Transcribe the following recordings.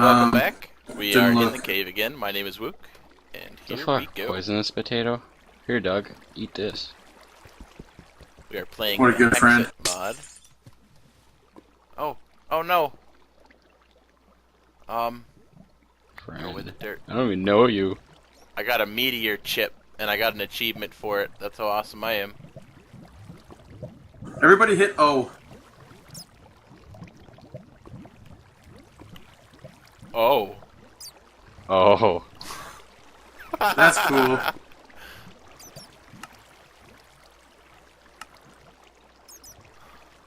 Welcome back. We are Didn't in look. the cave again. My name is Wook, and The here fuck? we go. Poisonous potato? Here, Doug. Eat this. We are playing What a the good friend. Hexxit mod. Oh no. Go with the Friend. dirt. I don't even know you. I got a meteor chip, and I got an achievement for it. That's how awesome I am. Everybody hit O. Oh. Oh. That's cool.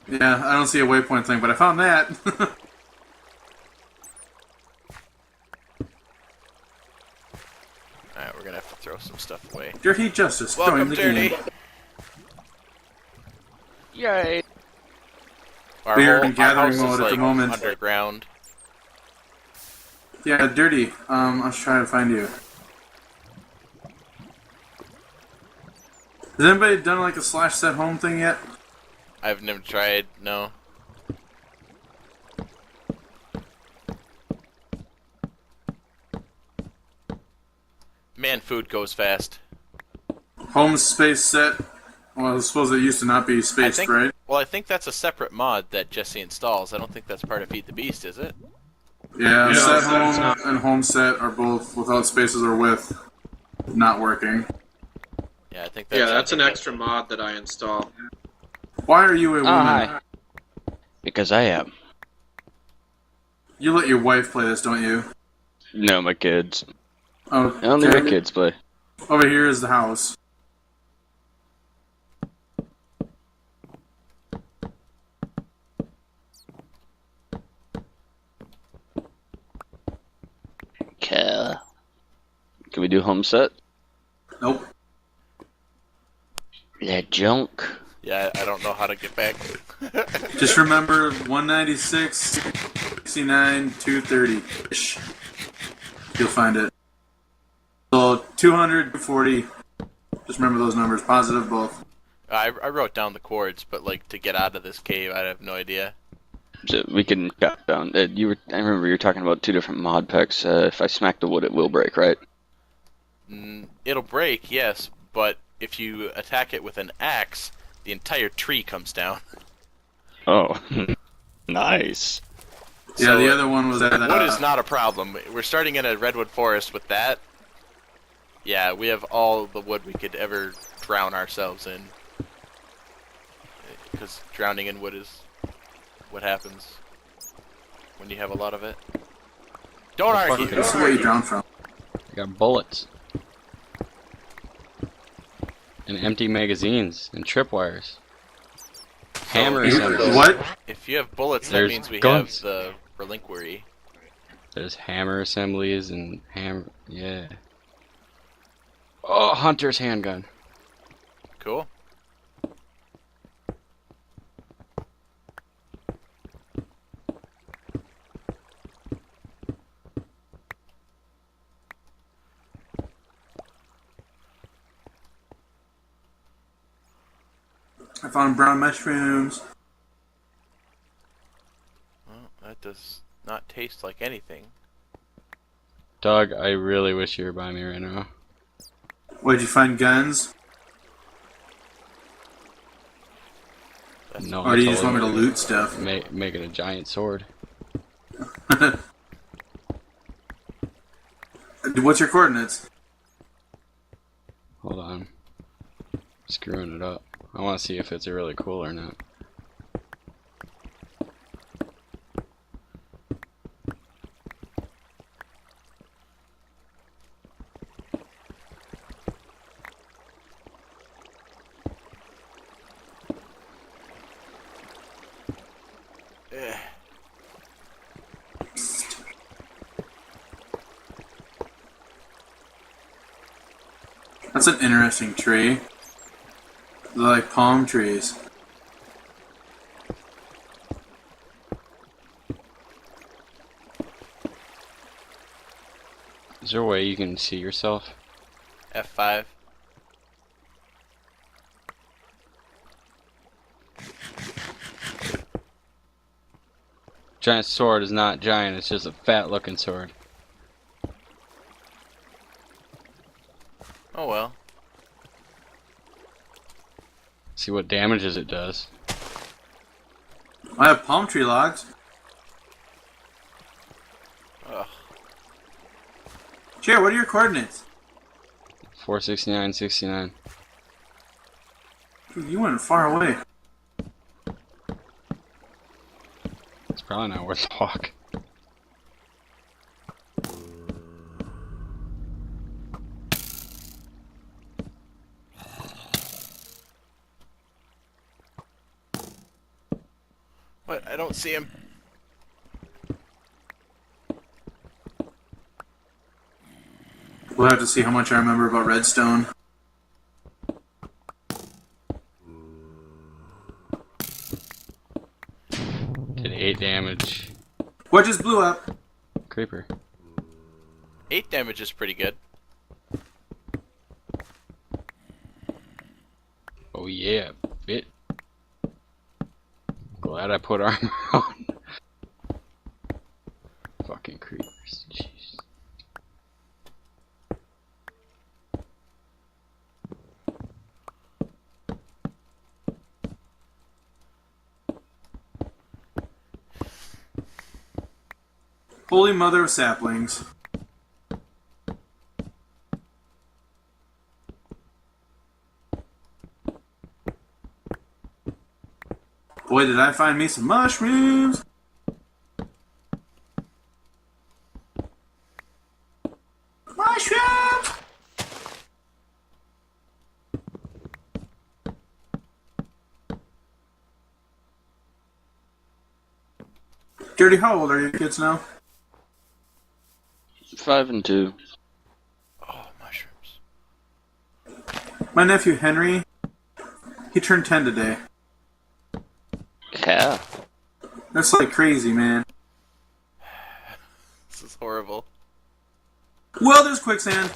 Yeah, I don't see a waypoint thing, but I found that. Alright, we're gonna have to throw some stuff away. Dirty Justice, join Welcome, the Dirty! game. Yay! We are in our gathering house mode is, at the like, moment. underground. Yeah, Dirty. I was trying to find you. Has anybody done like a slash set home thing yet? I've never tried, no. Man, food goes fast. Home space set. Well, I suppose it used to not be spaced, right? Well, I think that's a separate mod that Jesse installs. I don't think that's part of Feed the Beast, is it? Yeah, No, set it's home not. and home set are both without spaces or with not working. Yeah, I think that's... Yeah, that's an extra mod that I install. Why are you a woman? Hi. Because I am. You let your wife play this, don't you? No, my kids. Oh, Only my kids play. Over here is the house. Okay. Can we do home set? Nope. That junk. Yeah, I don't know how to get back. Just remember 196, 69, 230-ish. You'll find it. So 240. Just remember those numbers, positive both. I wrote down the chords, but like to get out of this cave, I have no idea. So we can chop down. I remember you were talking about two different mod packs. If I smack the wood, it will break, right? It'll break, yes, but if you attack it with an axe, the entire tree comes down. Oh, nice. Yeah, So, the other one was at wood is not a problem. We're starting in a redwood forest with that. Yeah, we have all the wood we could ever drown ourselves in. Because drowning in wood is what happens when you have a lot of it. Don't argue! This is where you drown from. I got bullets. And empty magazines and tripwires. Hammer assemblies. What? If you have bullets, that There's means we guns. have the relinquery. There's hammer assemblies and yeah. Oh, hunter's handgun. Cool. I found brown mushrooms. Well, that does not taste like anything. Doug, I really wish you were by me right now. What, did you find guns? No, Or I do you just told want me to him loot stuff? make it a giant sword. What's your coordinates? Hold on. Screwing it up. I want to see if it's really cool or not. Eh. That's an interesting tree. They're like palm trees. Is there a way you can see yourself? F5. Giant sword is not giant, it's just a fat looking sword. Oh well. See what damages it does. I have palm tree logs. Ugh. Chair, what are your coordinates? 469, 69. Dude, you went far away. It's probably not worth the walk. What? I don't see him. We'll have to see how much I remember about redstone. Did 8 damage. What just blew up? Creeper. 8 damage is pretty good. Oh yeah, bit. Glad I put armor on. Fucking creepers. Jeez. Holy mother of saplings. Boy, did I find me some mushrooms. Mushrooms! Dirty, how old are your kids now? 5 and 2. Oh, mushrooms. My nephew Henry, he turned 10 today. Yeah. That's like crazy, man. This is horrible. Well, there's quicksand.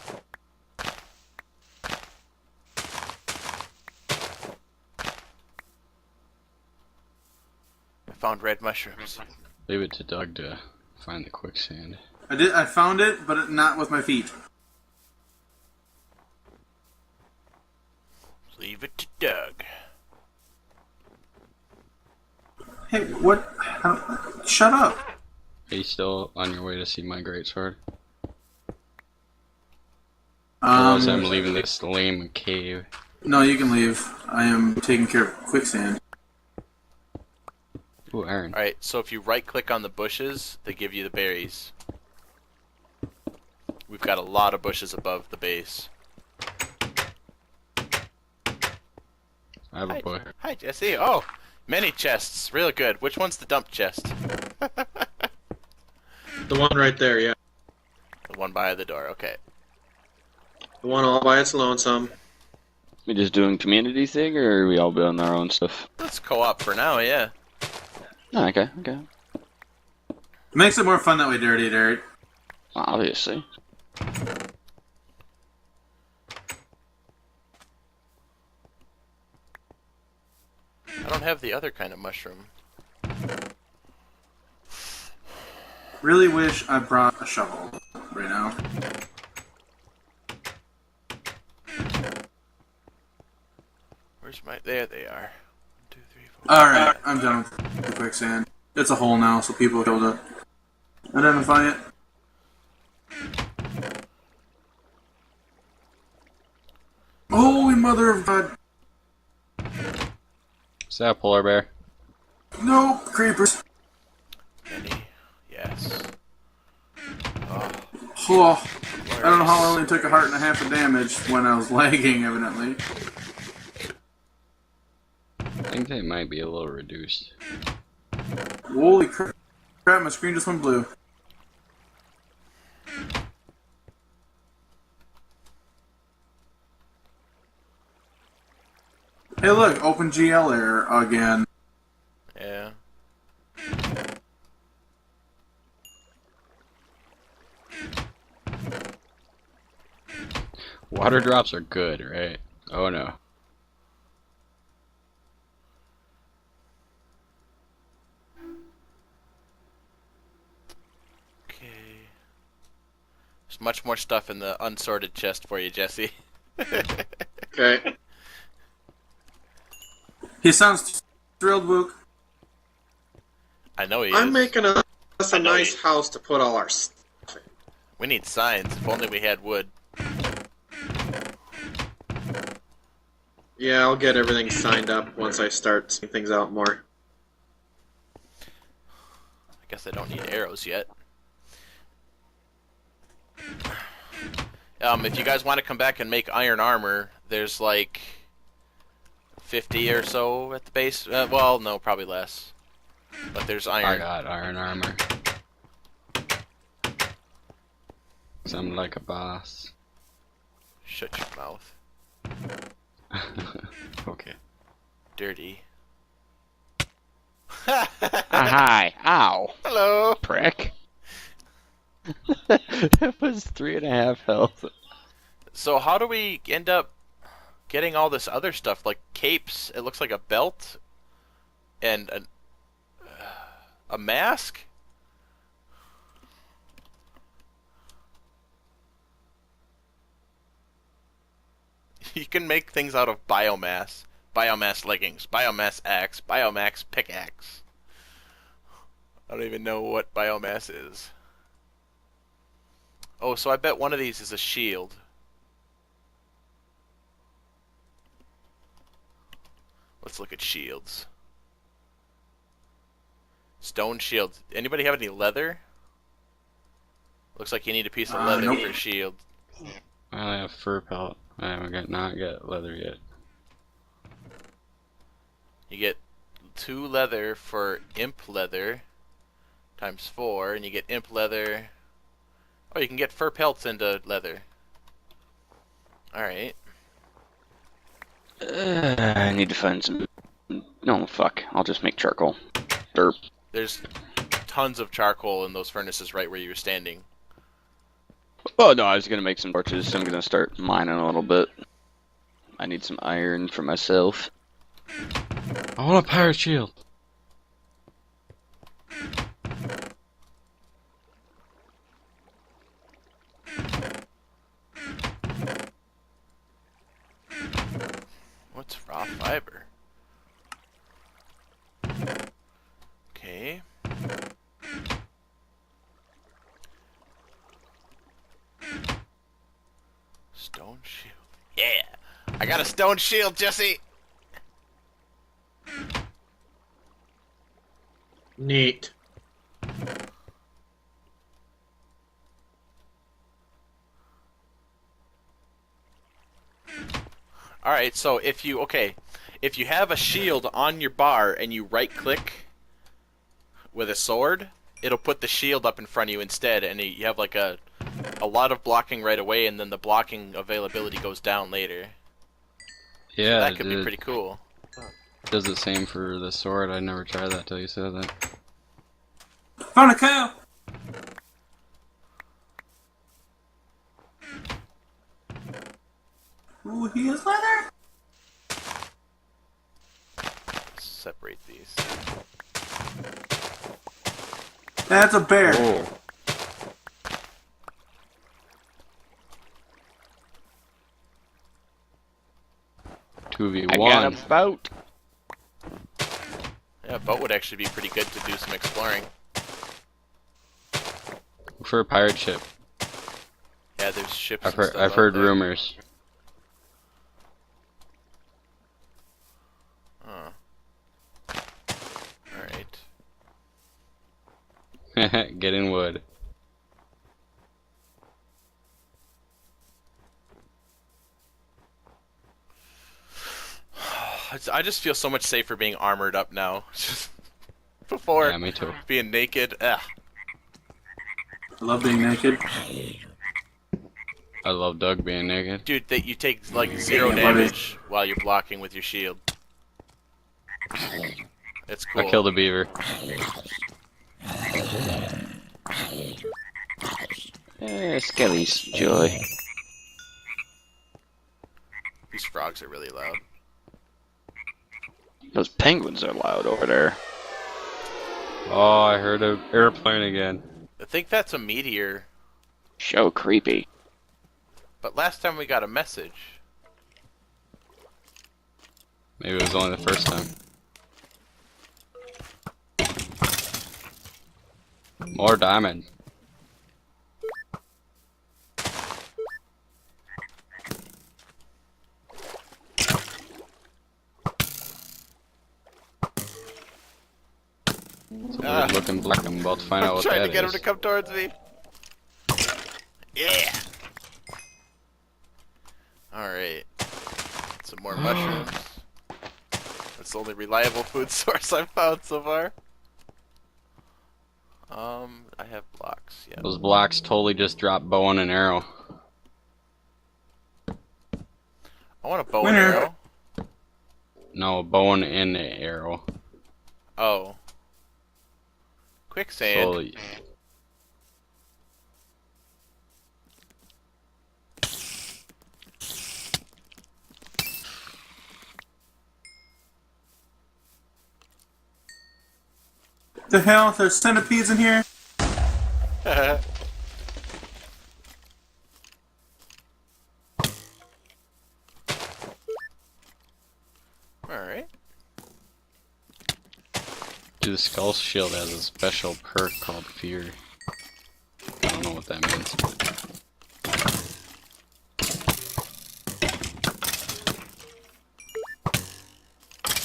I found red mushrooms. Leave it to Doug to find the quicksand. I found it, but not with my feet. Leave it to Doug. Hey, what? Shut up. Are you still on your way to see my greatsword? Um, Otherwise, I'm leaving this lame cave. No, you can leave. I am taking care of quicksand. Ooh, iron. Alright, so if you right click on the bushes, they give you the berries. We've got a lot of bushes above the base. I have a bush. Hi, Jesse. Oh, many chests. Real good. Which one's the dump chest? The one right there, yeah. The one by the door. Okay. The one all by its lonesome. We just doing community thing, or are we all building our own stuff? Let's co-op for now, yeah. Oh, okay, okay. It makes it more fun that way, Dirty Dirt. Obviously. I don't have the other kind of mushroom. Really wish I brought a shovel right now. Where's my... There they are. 1, 2, 3, 4. Alright, I'm done with the quicksand. It's a hole now, so people will be able to identify it. Holy mother of God. Is that a polar bear? No, creepers. Any? Yes. Oh, Oh, I don't know how I only took a heart and a half of damage when I was lagging, evidently. I think they might be a little reduced. Holy crap, my screen just went blue. Hey look, OpenGL error again. yeah. Water drops are good, right? Oh no. There's much more stuff in the unsorted chest for you, Jesse. Okay. He sounds thrilled, Wook. I know he I'm is. making us a nice house to put all our stuff in. We need signs. If only we had wood. Yeah, I'll get everything signed up once I start seeing things out more. I guess I don't need arrows yet. If you guys want to come back and make iron armor, there's like 50 or so at the base. Well, no, probably less. But there's I iron. got iron armor. 'Cause I'm like a boss. Shut your mouth. Okay. Dirty. Hi. Ow. Hello. Prick. That was 3.5 health. So how do we end up getting all this other stuff, like capes? It looks like a belt and a mask. You can make things out of biomass. Biomass leggings, biomass axe, biomass pickaxe. I don't even know what biomass is. Oh, so I bet one of these is a shield. Let's look at shields. Stone shield. Anybody have any leather? Looks like you need a piece of leather Nope. for a shield. I only have fur pelt. I haven't not got leather yet. You get 2 leather for imp leather times 4, and you get imp leather. Oh, you can get fur pelts into leather. Alright. I need to find some... No, fuck. I'll just make charcoal. Derp. There's tons of charcoal in those furnaces right where you were standing. Oh, no, I was gonna make some torches. I'm gonna start mining a little bit. I need some iron for myself. I want a pirate shield. What's raw fiber? Okay. Stone shield. Yeah! I got a stone shield, Jesse! Neat. Alright, so if you have a shield on your bar and you right click with a sword, it'll put the shield up in front of you instead, and you have like a lot of blocking right away, and then the blocking availability goes down later. Yeah, That could be it pretty cool. does the same for the sword. I never tried that till you said that. Found a cow! Ooh, he has leather! Separate these. That's a bear. Oh. I got 2v1. a boat. Yeah, a boat would actually be pretty good to do some exploring. For a pirate ship. Yeah, there's ships. I've and stuff heard out there. rumors. Huh. Alright. Get in wood. I just feel so much safer being armored up now. Before Yeah, me too. being naked. Ugh. I love being naked. I love Doug being naked. Dude, that you take like 0 Yeah, buddy. damage while you're blocking with your shield. It's cool. I killed a beaver. Skelly's joy. These frogs are really loud. Those penguins are loud over there. Oh, I heard an airplane again. I think that's a meteor. So creepy. But last time we got a message. Maybe it was only the first time. More diamond. It's a weird looking block. I'm about to find out I'm what trying that to get him is. to come towards me. Yeah. Alright. Some more mushrooms. That's the only reliable food source I've found so far. I have blocks, yeah. Those blocks totally just drop bow and an arrow. I want a bow and Winner. arrow. No, bow and an arrow. Oh. Quicksand. So, The hell? There's centipedes in here? Alright. the skull shield has a special perk called Fear. I don't know what that means.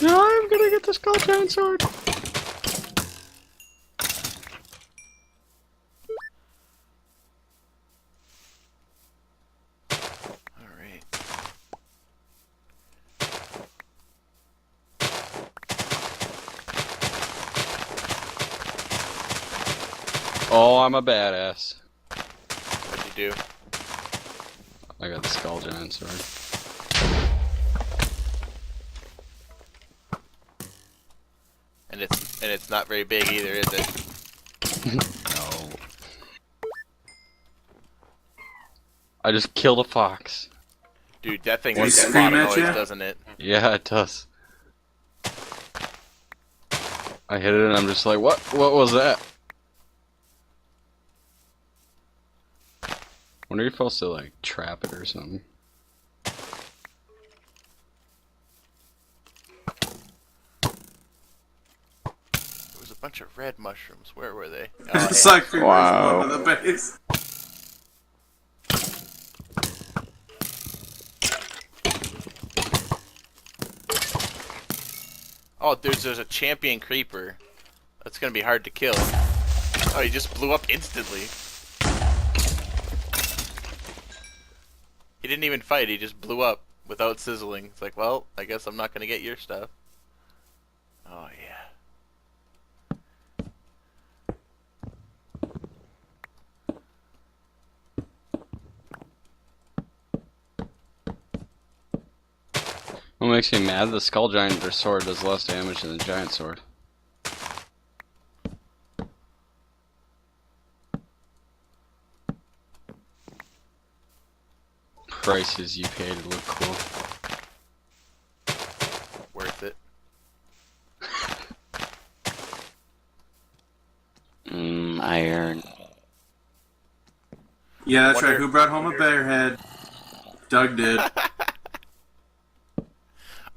No, I'm gonna get the skull giant sword. Alright. Oh, I'm a badass. What'd you do? I got the skull giant sword. And it's not very big either, is it? No. I just killed a fox. Dude, that thing Did makes he a lot scream of at noise, ya? doesn't it? Yeah, it does. I hit it and I'm just like, what was that? Wonder if you're supposed to like trap it or something. There was a bunch of red mushrooms. Where were they? Oh, It's yeah. like creepers Wow. going to the base. Oh, there's a champion creeper. That's gonna be hard to kill. Oh, he just blew up instantly. He didn't even fight, he just blew up without sizzling. It's like, well, I guess I'm not gonna get your stuff. Oh, yeah. What makes me mad? The skull giant sword does less damage than the giant sword. Prices you pay to look cool. Worth it. Iron. Yeah, that's Wonder- right. Who brought home a bear head? Doug did.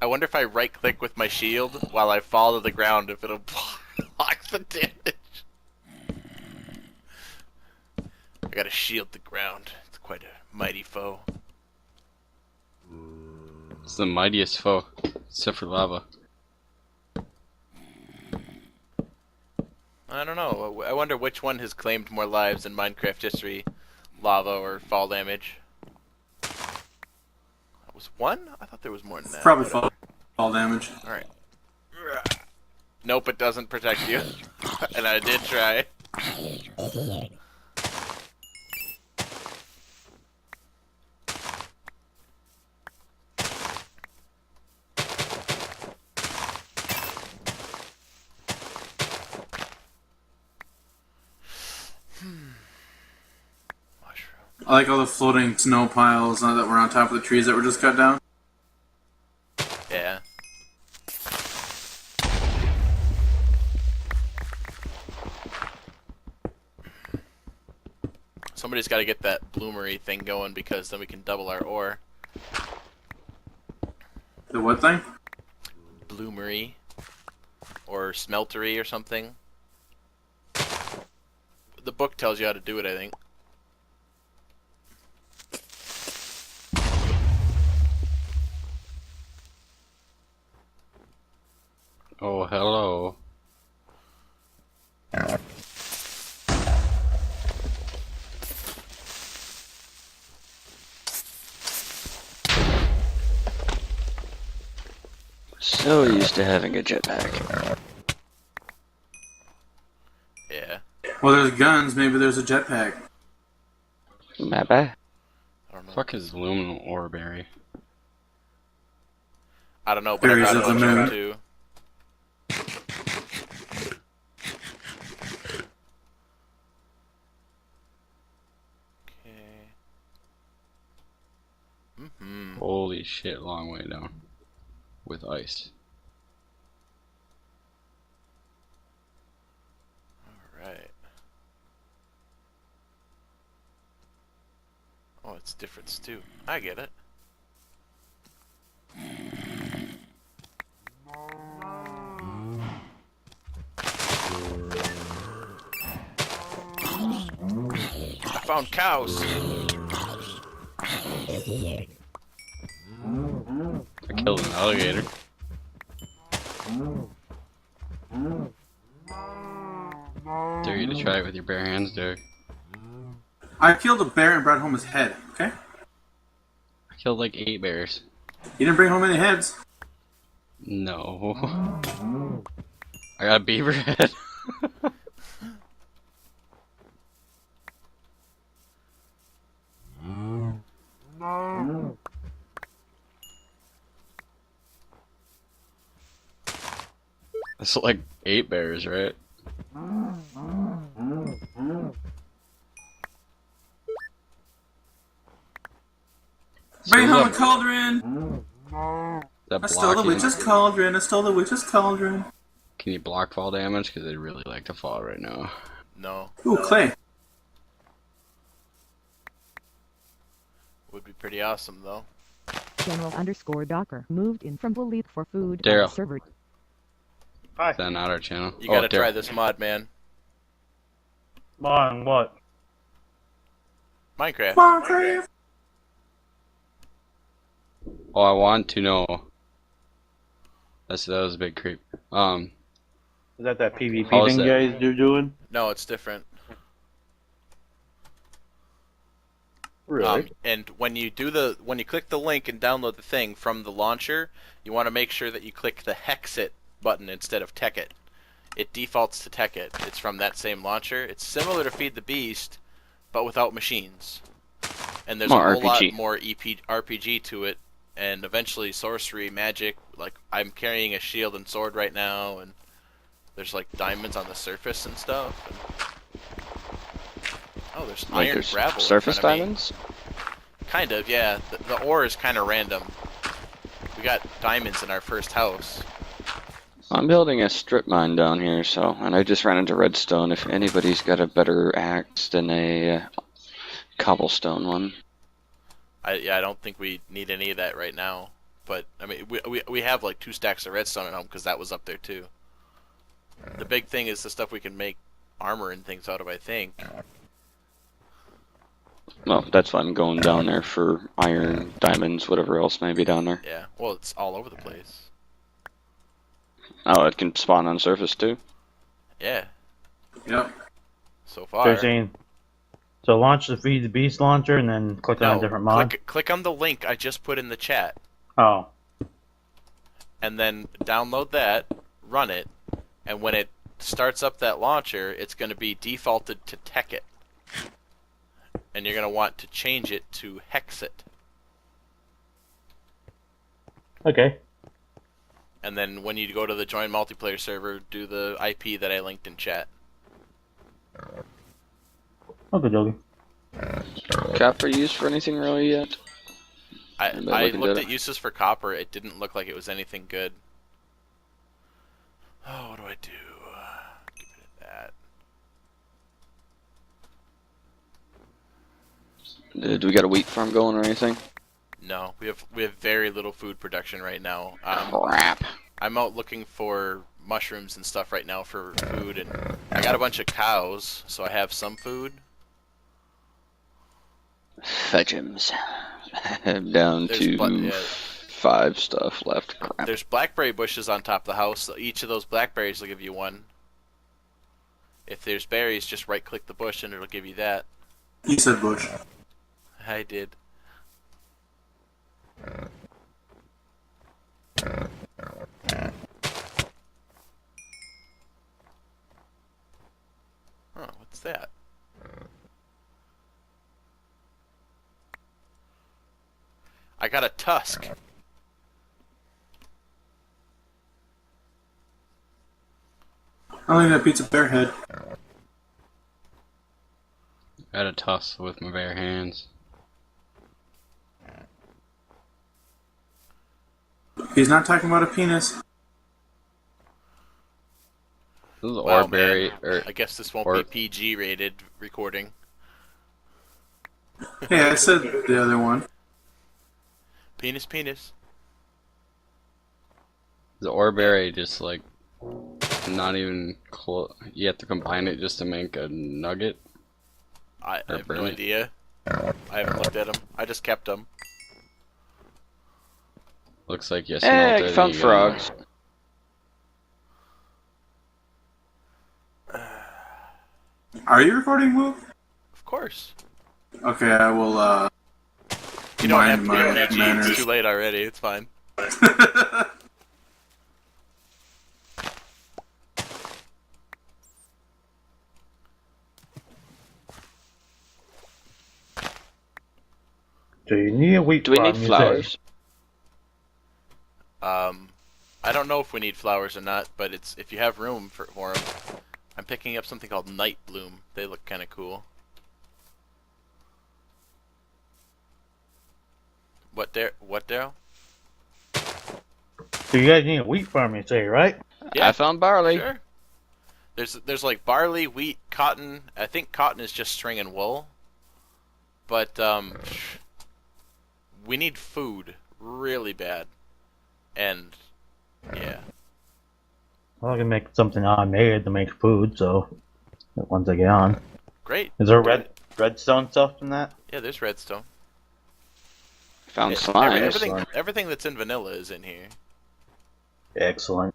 I wonder if I right click with my shield while I fall to the ground if it'll block the damage. I gotta shield the ground. It's quite a mighty foe. It's the mightiest foe, except for lava. I don't know. I wonder which one has claimed more lives in Minecraft history, lava or fall damage. That was one? I thought there was more than that. Probably Whatever. fall damage. Alright. Nope, it doesn't protect you. And I did try. Mushroom. I like all the floating snow piles that were on top of the trees that were just cut down. Yeah. Somebody's got to get that bloomery thing going because then we can double our ore. The what thing? Bloomery. Or smeltery or something. The book tells you how to do it, I think. Oh, hello. So used to having a jetpack. Yeah. Well, there's guns. Maybe there's a jetpack. Maybe. I don't know. Fuck is aluminum ore berry? I don't know, but I Berries got of a the bunch moon. too. Okay. Mm-hmm. Holy shit, long way down. With ice. Alright. Oh, it's different too. I get it. I found cows. I killed an alligator. Dare you to try it with your bare hands, Derek. I killed a bear and brought home his head. Okay. I killed like 8 bears. You didn't bring home any heads. No. I got a beaver head. That's like 8 bears, right? Bring home that, the cauldron. that I stole the blocking, witch's cauldron. I stole the witch's cauldron. can you block fall damage? Because they'd really like to fall right now. No. Ooh, clay. Would be pretty awesome though. General_Docker moved in from Bullet for food on Daryl. the server. Is that not our channel? You gotta Daryl. try this mod, man. On what? Minecraft. Minecraft. Oh, I want to know. That was a big creep. Is that PvP How's thing that? you guys are doing? No, it's different. Really? And when you click the link and download the thing from the launcher, you want to make sure that you click the Hexxit button instead of Tekkit. It defaults to Tekkit. It's from that same launcher. It's similar to Feed the Beast, but without machines. And there's More a whole lot RPG. more RPG to it, and eventually sorcery, magic. Like I'm carrying a shield and sword right now, and there's like diamonds on the surface and stuff. Oh, there's Like iron there's gravel. in surface front of me. diamonds? Kind of, yeah. The ore is kind of random. We got diamonds in our first house. I'm building a strip mine down here, and I just ran into redstone. If anybody's got a better axe than a cobblestone one. I don't think we need any of that right now. But I mean, we have like 2 stacks of redstone at home because that was up there too. The big thing is the stuff we can make armor and things out of. I think. Well, that's why I'm going down there for iron, diamonds, whatever else may be down there. Yeah. Well, it's all over the place. Oh, it can spawn on surface too? Yeah. Yep. So So far. you're saying, so launch the Feed the Beast launcher and then click on a different mod? click on the link I just put in the chat, Oh, and then download that, run it, and when it starts up that launcher, it's going to be defaulted to Tekkit. And you're going to want to change it to Hexxit. okay. And then when you go to the join multiplayer server, do the IP that I linked in chat. Okay, dokie. Copper used for anything really yet? I Anybody looking looked at at uses for copper. It didn't look like it was anything good. Oh, what do I do? Give it that. Do we got a wheat farm going or anything? No, we have very little food production right now. Crap. I'm out looking for mushrooms and stuff right now for food, and I got a bunch of cows, so I have some food. Fetch'ems. Down There's to 5 stuff left. Crap. There's blackberry bushes on top of the house. So each of those blackberries will give you one. If there's berries, just right-click the bush and it'll give you that. You said bush. I did. Oh, what's that? I got a tusk. I only got a pizza bear head. I had a tuss with my bare hands. He's not talking about a penis. This is Wow, Orberry, man. or I guess this won't or- be PG rated recording. Hey, I said the other one. Penis, penis. the Orberry just like not even close. You have to combine it just to make a nugget. I Or have no burn it. idea. I haven't looked at them. I just kept them. Looks like you Hey, smelt I it. found and you frogs. Are you recording, Mook? Of course. Okay, I will, You don't have mind to. my Gee, manners. it's too late already. It's fine. Do you need a wheat Do we farm, need you say? flowers? I don't know if we need flowers or not, but it's if you have room for them. I'm picking up something called Night Bloom. They look kind of cool. What there? What Daryl? So you guys need a wheat farm, you say, right? Yeah. I found barley. Sure. There's like barley, wheat, cotton. I think cotton is just string and wool. But we need food really bad. And yeah. Well, I can make something I made to make food, so once I get on. Great. Is there redstone stuff in that? Yeah, there's redstone. Found Yeah, slime. everything that's in vanilla is in here. Excellent.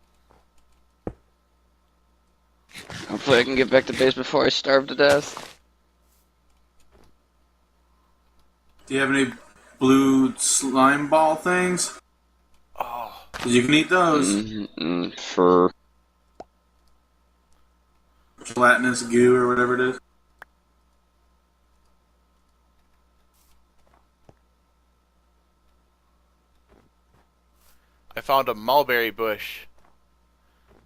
Hopefully I can get back to base before I starve to death. do you have any blue slime ball things? Oh, 'Cause you can eat those. For Gelatinous goo or whatever it is. I found a mulberry bush.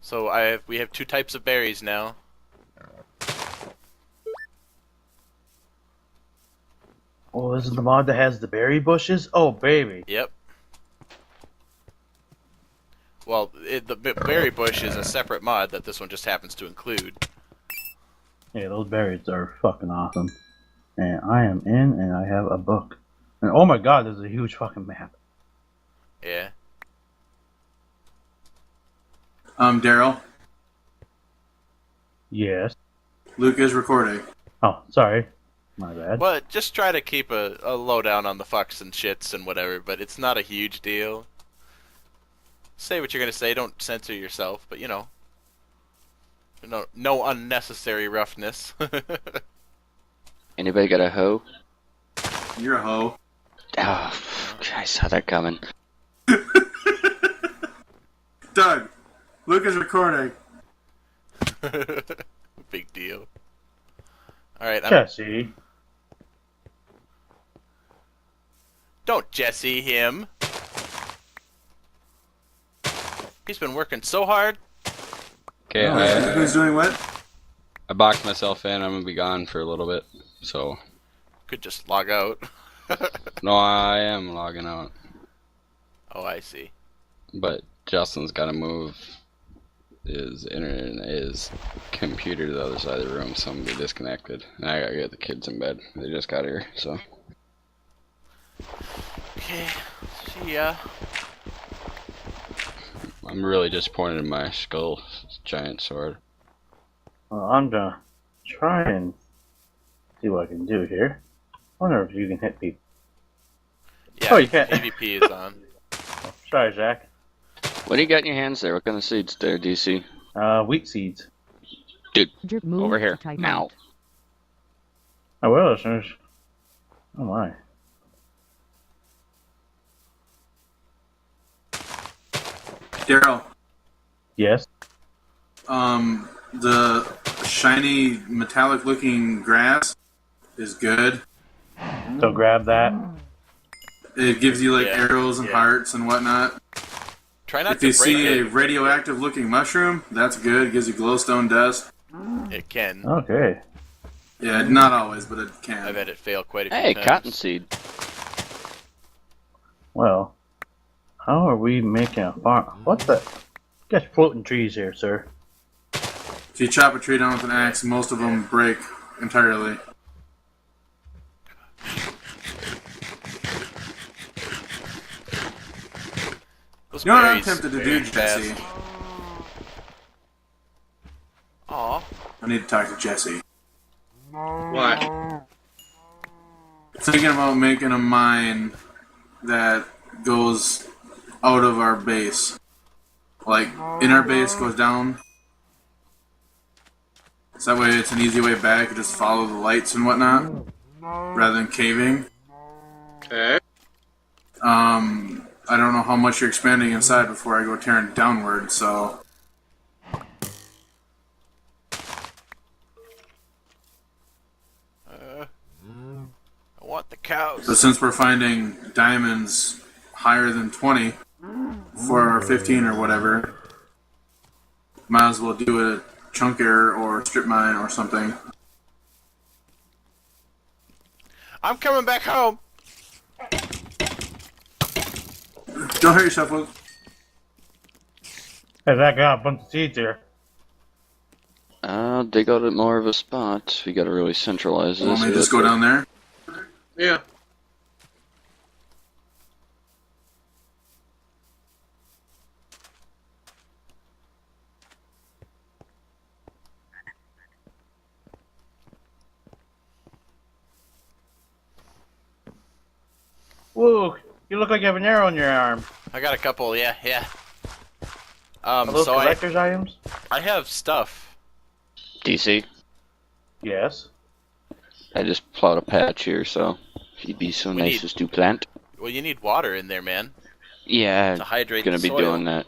So we have 2 types of berries now. Oh, this is the mod that has the berry bushes? Oh, baby. Yep. Well, the berry bush is a separate mod that this one just happens to include. Yeah, those berries are fucking awesome. And I am in, and I have a book. And oh my god, there's a huge fucking map. Yeah. Daryl, Yes. Luke is recording. Oh, sorry. My bad. But just try to keep a lowdown on the fucks and shits and whatever, but it's not a huge deal. Say what you're gonna say, don't censor yourself, but you know. No unnecessary roughness. anybody got a hoe? You're a hoe. Oh, I saw that coming. Doug, Luke is recording. Big deal. Alright, Jesse. don't Jesse him. He's been working so hard. Okay, Who's doing what? I boxed myself in. I'm gonna be gone for a little bit. So, Could just log out. no, I am logging out. Oh, I see. But Justin's got to move his internet and his computer to the other side of the room, so I'm gonna be disconnected. And I gotta get the kids in bed. They just got here, so. Okay, see ya. I'm really disappointed in my skull giant sword. Well, I'm gonna try and see what I can do here. I wonder if you can hit people. Yeah, Oh, you can't. PvP is on. Try, Jack. What do you got in your hands there? What kind of seeds there, DC? Wheat seeds. Move Over to here. type Now. out. Oh, well, listeners. Oh, my. Daryl, Yes. the shiny metallic looking grass is good. So grab that. It gives you like Yeah, arrows and hearts and whatnot. Try not If to you break see a it. radioactive looking mushroom, that's good. It gives you glowstone dust. It can. Okay. Yeah, not always, but it I've can. had it fail quite a few Hey, times. cottonseed. Well, how are we making a farm? What the? Got floating trees here, sir. If you chop a tree down with an axe, most of them break entirely. Those You know what I'm berries tempted to very do, Jesse? fast. Aw. I need to talk to Jesse. What? Thinking about making a mine that goes out of our base. Like, in our base goes down. So that way it's an easy way back. You just follow the lights and whatnot. Rather than caving. Okay. I don't know how much you're expanding inside before I go tearing downward, so... I want the cows. But since we're finding diamonds higher than 20 for 15 or whatever, might as well do a chunker or strip mine or something. I'm coming back home. Don't hurt yourself, Luke. Hey, Zach, got a bunch of seeds here. Dig out at more of a spot. We gotta really centralize this. Want me to just go down there? Yeah. Whoa, you look like you have an arrow in your arm. I got a couple, yeah. Are those So collector's items? I have stuff. DC, Yes. I just plowed a patch here, so if you'd be so We nice need- as to plant. Well, you need water in there, man, Yeah, to hydrate gonna the be soil. doing that.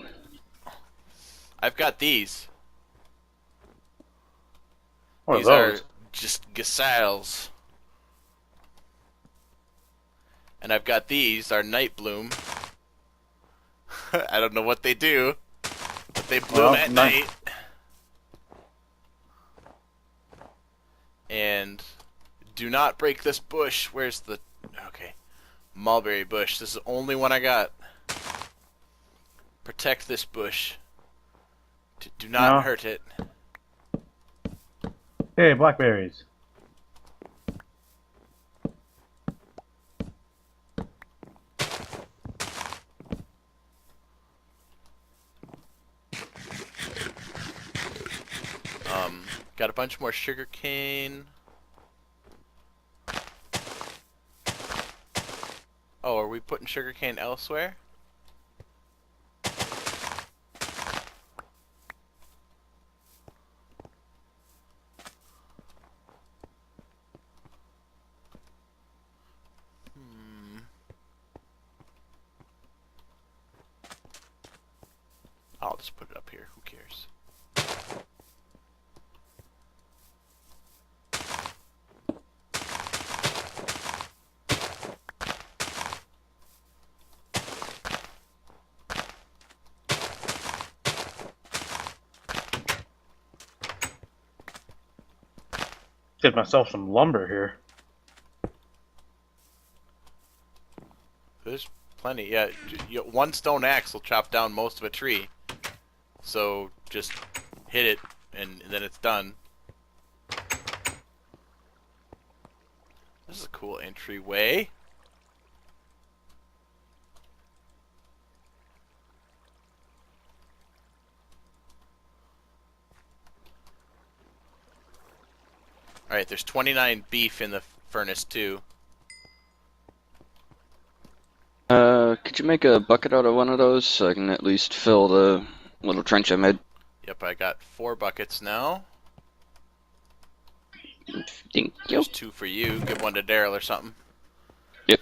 I've got these. What These are those? are just gazelles. And I've got these, our night bloom. I don't know what they do, but they bloom Well, at night- night. And do not break this bush. Where's the... Okay. Mulberry bush. This is the only one I got. Protect this bush. Do not No. hurt it. Hey, blackberries. Got a bunch more sugar cane. Oh, are we putting sugar cane elsewhere? I'll just put it up here. Who cares? Get myself some lumber here. There's plenty. Yeah, one stone axe will chop down most of a tree. So just hit it, and then it's done. This is a cool entryway. Alright, there's 29 beef in the furnace too. Could you make a bucket out of one of those so I can at least fill the little trench I made? Yep, I got 4 buckets now. Thank you. There's 2 for you. Give 1 to Daryl or something. Yep.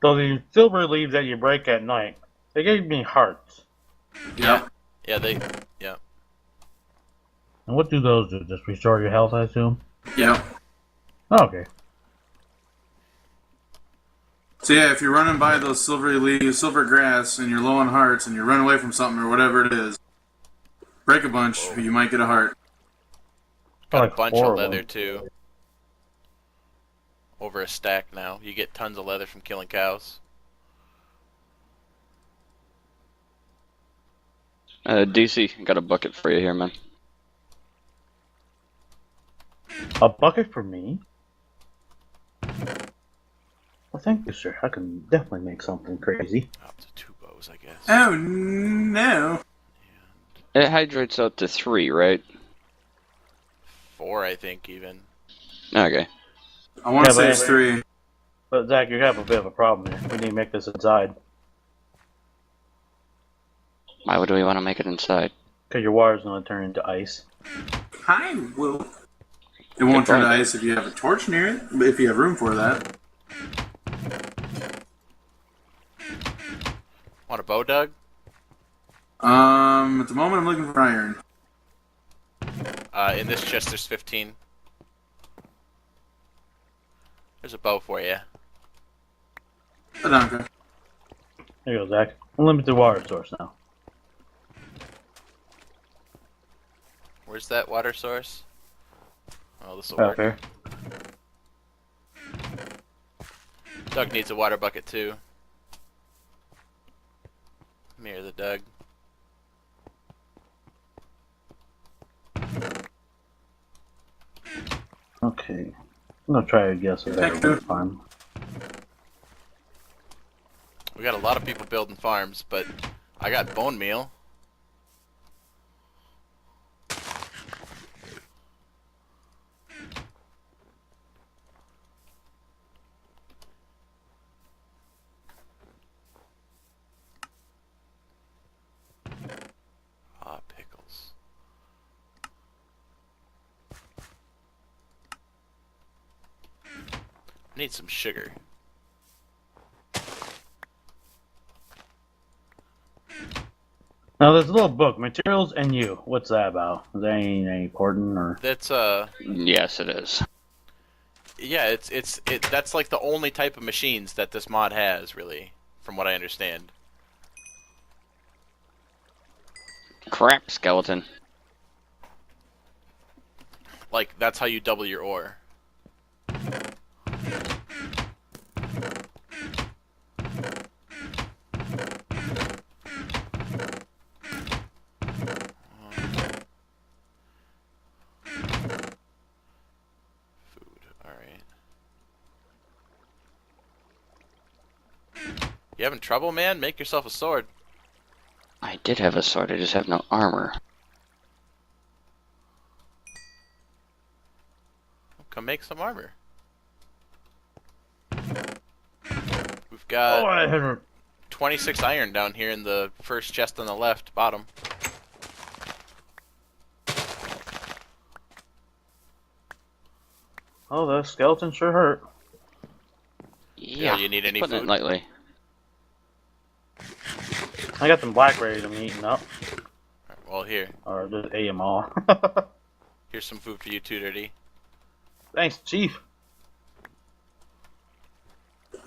So the silver leaves that you break at night, they gave me hearts. Yep. Yeah, yeah. And what do those do? Just restore your health, I assume? Yep. Oh, okay. So yeah, if you're running by those silvery leaves, silver grass, and you're low on hearts, and you run away from something or whatever it is, break a bunch, you might get a heart. Got Like a bunch 4 of of leather them. too. Over a stack now. You get tons of leather from killing cows. DC, got a bucket for you here, man. A bucket for me? Well, thank you, sir. I can definitely make something crazy. Up to 2 bows, I guess. Oh no! It hydrates up to 3, right? 4, I think, even. Okay. I want to Yeah, say but- it's 3. But Zach, you have a bit of a problem here. We need to make this inside. Why would we want to make it inside? Because your water's going to turn into ice. I will. It won't Good turn to point. ice if you have a torch near it, but if you have room for that. Want a bow, Doug? At the moment I'm looking for iron. In this chest there's 15. There's a bow for you. Adanka. There you go, Zach. Unlimited water source now. Where's that water source? Oh, this will Out work. there. Doug needs a water bucket too. Come here, the Doug. Okay. I'm going to try to guess a better farm. We got a lot of people building farms, but I got bone meal. Ah, pickles. I need some sugar. Now, there's a little book, Materials and You. What's that about? Is that any important, or? That's Yes, it is. yeah, that's like the only type of machines that this mod has, really, from what I understand. Crap, skeleton. Like that's how you double your ore. Food, alright. You having trouble, man? Make yourself a sword. I did have a sword, I just have no armor. Come make some armor. We've Oh, got I had 26 iron down here in the first chest on the left, bottom. Oh, the skeleton sure hurt. Yeah, you need any putting it food? lightly. I got them blackberries I'm eating up. Alright, well, here. Or just ate them all. Here's some food for you too, Dirty. Thanks, Chief.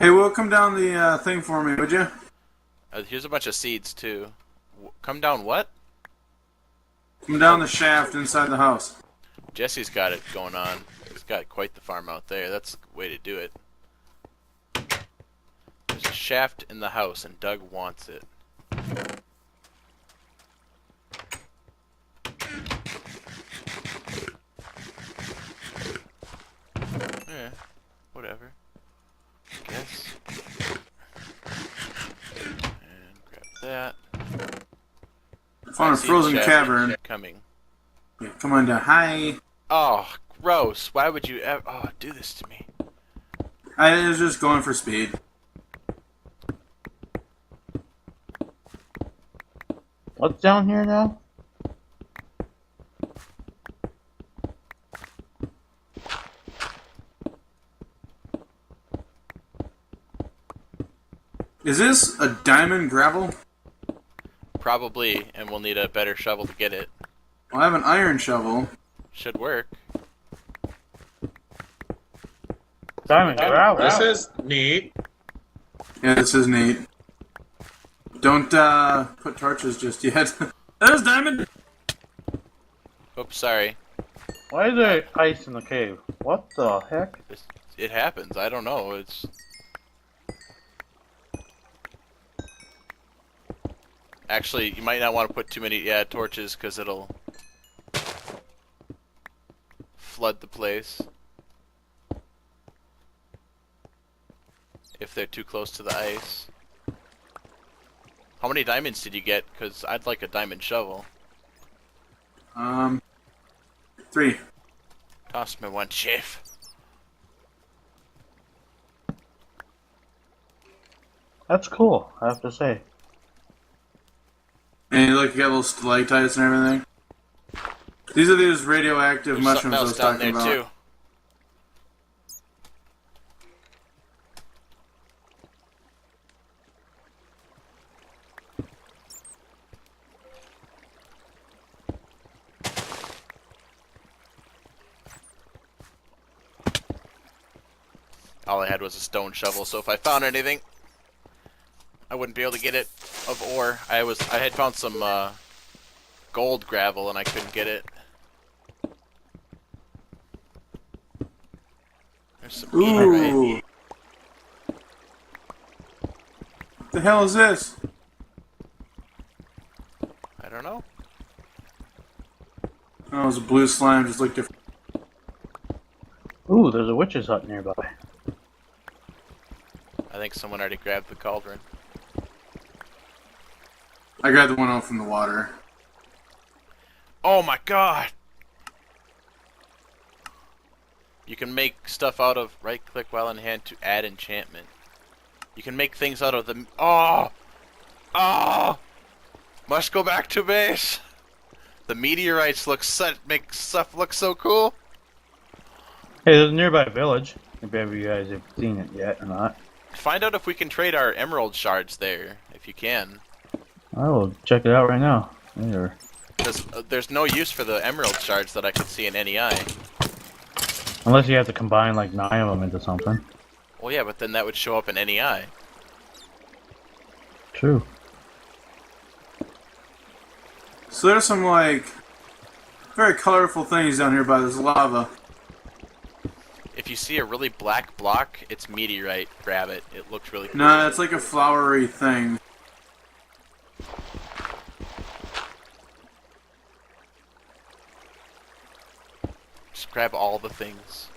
Hey, Will, come down the thing for me, would you? Here's a bunch of seeds too. Come down what? Come down the shaft inside the house. Jesse's got it going on. He's got quite the farm out there. That's the way to do it. There's a shaft in the house and Doug wants it. Yeah, whatever. Guess. And grab that. Found a see the frozen chest cavern. coming. Yeah, come on down. Hi. Oh, gross. Why would you ever do this to me? I was just going for speed. What's down here now? Is this a diamond gravel? Probably, and we'll need a better shovel to get it. Well, I have an iron shovel. Should work. Diamond gravel. This is neat. Yeah, this is neat. Don't put torches just yet. There's diamond. Oops, sorry. Why is there ice in the cave? What the heck? It happens. I don't know. It's actually, you might not want to put too many torches because it'll flood the place if they're too close to the ice. How many diamonds did you get? Because I'd like a diamond shovel. 3. Toss me one, chef. That's cool, I have to say. And look, you got little stalactites and everything. These are these radioactive There's something mushrooms I else was down talking there about. too. All I had was a stone shovel, so if I found anything, I wouldn't be able to get it of ore. I had found some gold gravel and I couldn't get it. There's some meteorite. Ooh. What the hell is this? I don't know. Oh, it was a blue slime, just looked different. Ooh, there's a witch's hut nearby. I think someone already grabbed the cauldron. I grabbed the one out from the water. Oh my god! You can make stuff out of right-click while in hand to add enchantment. You can make things out of the... Oh! Oh! Must go back to base! The meteorites make stuff look so cool. Hey, there's a nearby village. If ever you guys have seen it yet or not. Find out if we can trade our emerald shards there, if you can. I will check it out right now. Later. There's no use for the emerald shards that I could see in NEI. Unless you have to combine like 9 of them into something. Well, yeah, but then that would show up in NEI. True. So there's some, like, very colorful things down here by this lava. If you see a really black block, it's meteorite. Grab it. It looks really cool. Nah, it's like a flowery thing. Just grab all the things.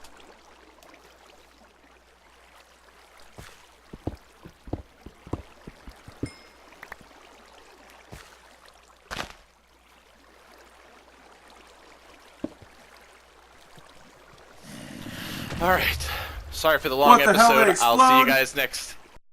Alright. Sorry for the long What the hell, episode. they I'll see you explode? guys next.